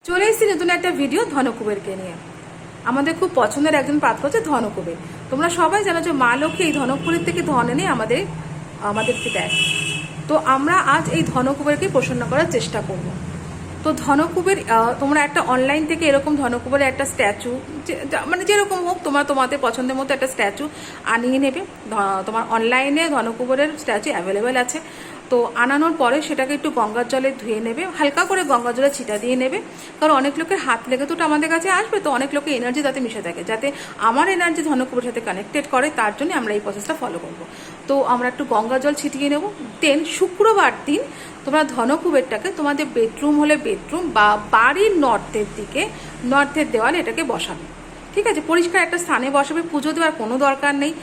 চলে এসেছি নতুন একটা ভিডিও ধনকুবেরকে নিয়ে। আমাদের খুব পছন্দের একজন পাত্র হচ্ছে ধনকুবের। তোমরা সবাই জানো যে মা লক্ষ্মী এই ধনকুবের থেকে ধন এনে আমাদেরকে দেয়। তো আমরা আজ এই ধনকুবেরকে প্রসন্ন করার চেষ্টা করব। তো ধনকুবের তোমরা একটা অনলাইন থেকে এরকম ধনকুবের একটা স্ট্যাচু, মানে যেরকম হোক তোমাদের পছন্দের মতো একটা স্ট্যাচু আনিয়ে নেবে। তোমার অনলাইনে ধনকুবেরের স্ট্যাচু অ্যাভেলেবেল আছে। তো আনানোর পরে সেটাকে একটু গঙ্গার জলে ধুয়ে নেবে, হালকা করে গঙ্গার জলে ছিটা দিয়ে নেবে। কারণ অনেক লোকের হাত লেগে তো আমাদের কাছে আসবে, তো অনেক লোকের এনার্জি তাতে মিশে থাকে, যাতে আমার এনার্জি ধনকুবের সাথে কানেক্টেড করে, তার জন্য আমরা এই প্রসেসটা ফলো করব। তো আমরা একটু গঙ্গা জল ছিটিয়ে নেব। দেন শুক্রবার দিন তোমরা ধনকুবেরটাকে তোমাদের বেডরুম হলে বেডরুম বা বাড়ির নর্থের দেওয়ালে এটাকে বসাবে। ঠিক আছে, পরিষ্কার একটা স্থানে বসাবে। পুজো দেওয়ার কোনো দরকার নেই,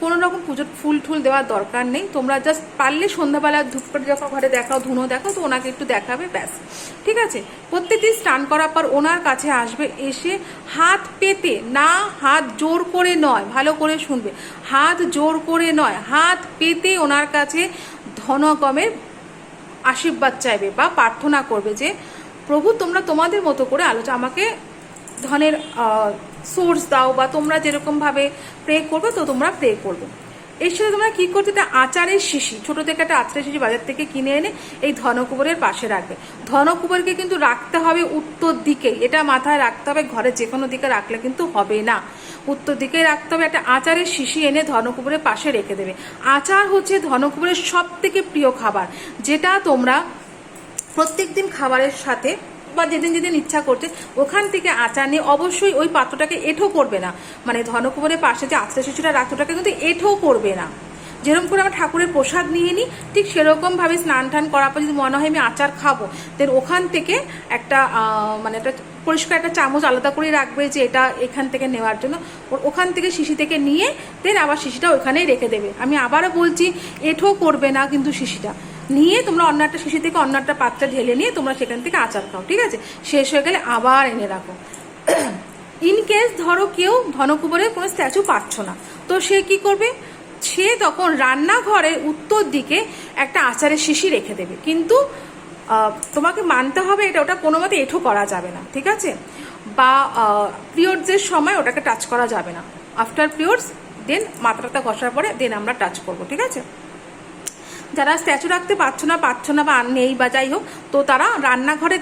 কোনো রকম পুজোর ফুল টুল দেওয়ার দরকার নেই। তোমরা জাস্ট পারলে সন্ধ্যাবেলা ধূপকাঠি যখন ঘরে দেখাও, ধুনো দেখাও, তো ওনাকে একটু দেখাবে, ব্যাস। ঠিক আছে, প্রত্যেকদিন স্নান করার পর ওনার কাছে আসবে, এসে হাত পেতে, না হাত জোর করে নয়, ভালো করে শুনবে, হাত জোর করে নয়, হাত পেতে ওনার কাছে ধনগমের আশীর্বাদ চাইবে বা প্রার্থনা করবে যে প্রভু তোমরা তোমাদের মতো করে আমাকে ধনের সোর্স দাও, বা তোমরা যেরকমভাবে প্রে করবে তো তোমরা প্রে করবে। এর সাথে তোমরা কী করতে, একটা আচারের শিশি, ছোটো থেকে একটা আচারের শিশি বাজার থেকে কিনে এনে এই ধনকুবেরের পাশে রাখবে। ধনকুবেরকে কিন্তু রাখতে হবে উত্তর দিকেই, এটা মাথায় রাখতে হবে। ঘরে যে কোনো দিকে রাখলে কিন্তু হবে না, উত্তর দিকেই রাখতে হবে। একটা আচারের শিশি এনে ধনকুবেরের পাশে রেখে দেবে। আচার হচ্ছে ধনকুবেরের সব থেকে প্রিয় খাবার, যেটা তোমরা প্রত্যেক দিন খাবারের সাথে বা যেদিন যেদিন ইচ্ছা করছে ওখান থেকে আচার নিয়ে, অবশ্যই ওই পাত্রটাকে এঁঠো করবে না। মানে ধনকুবেরের পাশে যে আচার শিশুটা রাখছে ওটাকে কিন্তু এঁঠো করবে না। যেরকম করে আমরা ঠাকুরের প্রসাদ নিয়ে নিই, ঠিক সেরকমভাবে স্নান টান করার পর যদি মনে হয় আমি আচার খাবো, দেন ওখান থেকে একটা মানে একটা পরিষ্কার একটা চামচ আলাদা করে রাখবে, যে এটা এখান থেকে নেওয়ার জন্য। ওখান থেকে শিশি থেকে নিয়ে দেন আবার শিশিটা ওখানেই রেখে দেবে। আমি আবারও বলছি, এঁঠো করবে না কিন্তু শিশিটা নিয়ে তোমরা অন্য একটা শিশি থেকে অন্য একটা পাত্রে ঢেলে নিয়ে তোমরা সেখান থেকে আচার খাও। ঠিক আছে, শেষ হয়ে গেলে আবার এনে রাখো। ইন কেস ধরো কেউ ধনকুবেরের কোনো স্ট্যাচু পাচ্ছ না, তো সে কি করবে, সে তখন রান্নাঘরের উত্তর দিকে একটা আচারের শিশি রেখে দেবে। কিন্তু তোমাকে মানতে হবে ওটা কোনো মতে এঁঠো করা যাবে না। ঠিক আছে, বা পিরিয়ডসের সময় ওটাকে টাচ করা যাবে না। আফটার পিরিয়ডস দেন মাথাটা ঘষার পরে দেন আমরা টাচ করবো। ঠিক আছে, যারা স্ট্যাচু রাখতে পারছো না বা নেই বা যাই হোক, তো তারা রান্নাঘরের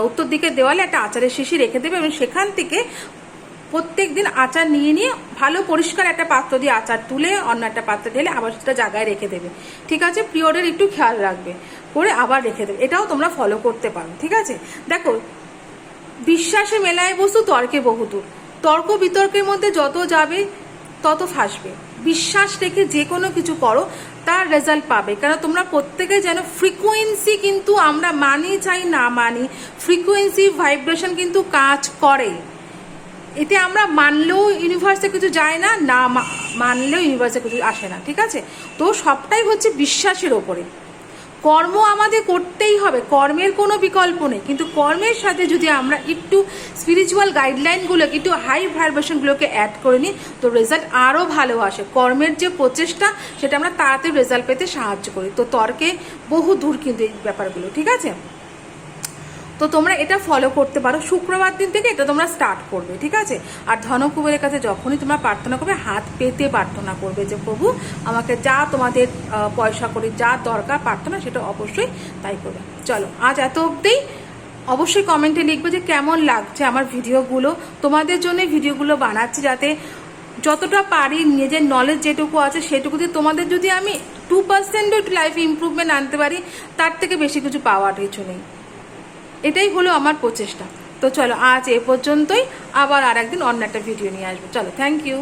উত্তর দিকের দেওয়ালে একটা আচারের শিশি রেখে দেবে এবং সেখান থেকে প্রত্যেক দিন আচার নিয়ে নিয়ে ভালো পরিষ্কার একটা পাত্র দিয়ে আচার তুলে অন্য একটা পাত্রে ঢেলে আবার সেটা জায়গায় রেখে দেবে। ঠিক আছে, পিরিয়ডের একটু খেয়াল রাখবে, করে আবার রেখে দেবে। এটাও তোমরা ফলো করতে পারো। ঠিক আছে, দেখো, বিশ্বাসে মেলায় বস্তু তর্কে বহুদূর। তর্ক বিতর্কের মধ্যে যত যাবে তত ফাঁসবে। বিশ্বাস রেখে যে কোনো কিছু করো, তার রেজাল্ট পাবে। কারণ তোমরা প্রত্যেকে যেন ফ্রিকোয়েন্সি, কিন্তু আমরা মানি চাই না মানি, ফ্রিকোয়েন্সি ভাইব্রেশন কিন্তু কাজ করে। এতে আমরা মানলেও ইউনিভার্সে কিছু যায় না, না মানলেও ইউনিভার্সে কিছু আসে না। ঠিক আছে, তো সবটাই হচ্ছে বিশ্বাসের ওপরে। কর্ম আমাদের করতেই হবে, কর্মের কোনো বিকল্প নেই, কিন্তু কর্মের সাথে যদি আমরা একটু স্পিরিচুয়াল গাইডলাইনগুলোকে, একটু হাই ভাইব্রেশনগুলোকে অ্যাড করে নিই, তো রেজাল্ট আরও ভালো আসে। কর্মের যে প্রচেষ্টা সেটা আমরা তাড়াতাড়ি রেজাল্ট পেতে সাহায্য করি। তো তর্কে বহু দূর কিন্তু এই ব্যাপারগুলো। ঠিক আছে, তো তোমরা এটা ফলো করতে পারো। শুক্রবার দিন থেকে এটা তোমরা স্টার্ট করবে। ঠিক আছে, আর ধনকুবেরের কাছে যখনই তোমরা প্রার্থনা করবে, হাত পেতে প্রার্থনা করবে যে প্রভু আমাকে যা তোমাদের পয়সা করে যা দরকার প্রার্থনা, সেটা অবশ্যই তাই করবে। চলো, আজ এত অবধিই। অবশ্যই কমেন্টে লিখবে যে কেমন লাগছে আমার ভিডিওগুলো। তোমাদের জন্য ভিডিওগুলো বানাচ্ছি, যাতে যতটা পারি নিজের নলেজ যেটুকু আছে সেটুকুতে তোমাদের যদি আমি 2% একটু লাইফে ইমপ্রুভমেন্ট আনতে পারি, তার থেকে বেশি কিছু পাওয়ার কিছু নেই। এটাই হলো আমার প্রচেষ্টা। তো চলো, আজ এ পর্যন্তই। আবার আর একদিন অন্য একটা ভিডিও নিয়ে আসবো। চলো, থ্যাংক ইউ।